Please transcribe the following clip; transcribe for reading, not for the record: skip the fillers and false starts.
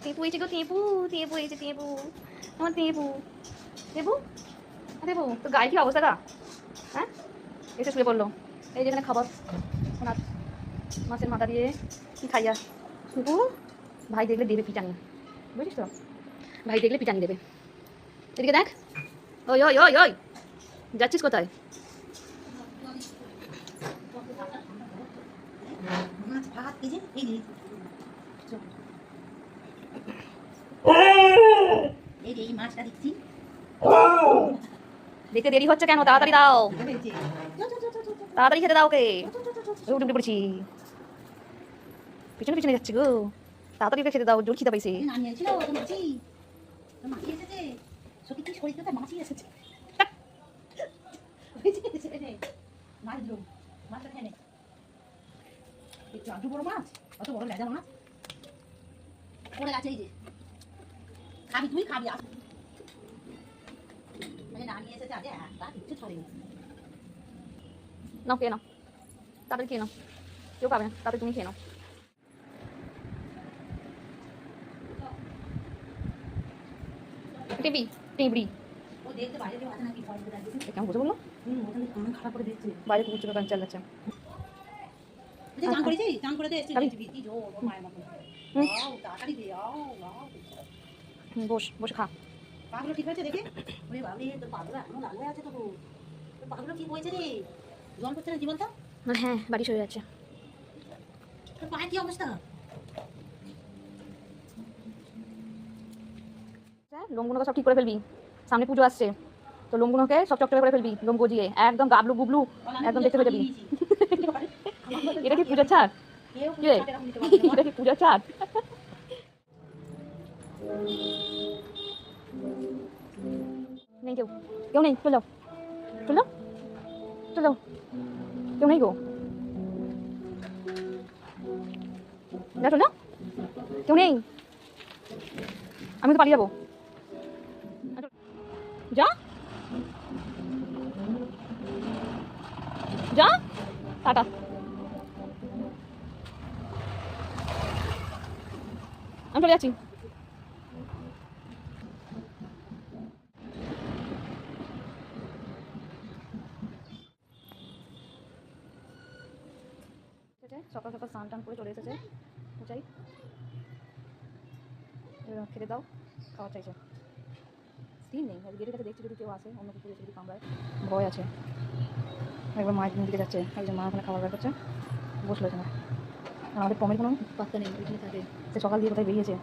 টেপু এসে গো, টেপু টেপু এসে, টেপু আমার টেপু, টেপু টেপু তো গায়ে কি অবস্থা গা? হ্যাঁ, এসে শুয়ে পড়লো। এই যেখানে খাবার ওনার মাছের মাথা দিয়ে কি খাইয়া টেপু। ভাই দেখলে দেবে পিটানি, বুঝিস তো, ভাই দেখলে পিটানি দেবে। এদিকে দেখ, ওই ওই ওই ওই যাচ্ছিস কোথায়? দেখতে দেরি হচ্ছে কেন? তাড়াতাড়ি দাও, তাড়াতাড়ি খেতে দাও। ওকে উঠে উঠে পড়ছি, পিছনে পিছনে যাচ্ছি গো। তাড়াতাড়ি খেতে দাও, জোর খিদে পাইছে। খাবি তুই খাবি নাও খেয়ে নাও, তাড়াতাড়ি খেয়ে নাও, কেউ পাবে না, তাড়াতাড়ি তুমি খেয়ে নাও। টিভি টিবড়ি কেমন বুঝে বললো? বাইরে কুকুর চোখে চাল যাচ্ছে। বস বসে খা। পাগুলো ঠিক হয়েছে দেখে? ওরে বাবা তোর পাগুলো এখনো লাল হয়ে আছে তো। তোর পাগুলো ঠিক হয়েছে রে? জল পড়ছে না জীবনটা? হ্যাঁ, বাড়ি সরে যাচ্ছে। তোর পায়ের কি অবস্থা? লোমগুলোকে সব ঠিক করে ফেলবি, সামনে পুজো আসছে, তো লোমগুলোকে সব চকচকে করে ফেলবি, লোম গজিয়ে একদম গাবলু গুবলু একদম দেখতে পেয়ে যাবি। এটা কি পুজোর ছাড়? এটা কি পুজোর ছাড়? নেই কেউ, কেউ নেই, চল যাও, চল যাও, চল যাও, কেউ নেই গো, যা চল যাও, কেউ নেই, আমি তো পালিয়ে যাবো, যা যা, টাটা। আমি চলে যাচ্ছি। সকাল সকাল স্নান টান করে চলে এসেছে উচাই, খেতে দাও, খাওয়া চাইছে। স্থির নেই, গেটের কাছে দেখছি যদি কেউ আসে, অন্য কিছু এসে যদি কামড়ায়, ভয় আছে। একবার মায়ের দিকে যাচ্ছে, একজন মা ওখানে খাবার বের করছে, বসলো এখানে। আমাদের পমের কোনো পাত্তা নেই, ওইখানে থাকে, সে সকাল দিয়ে কোথায় বেরিয়েছে।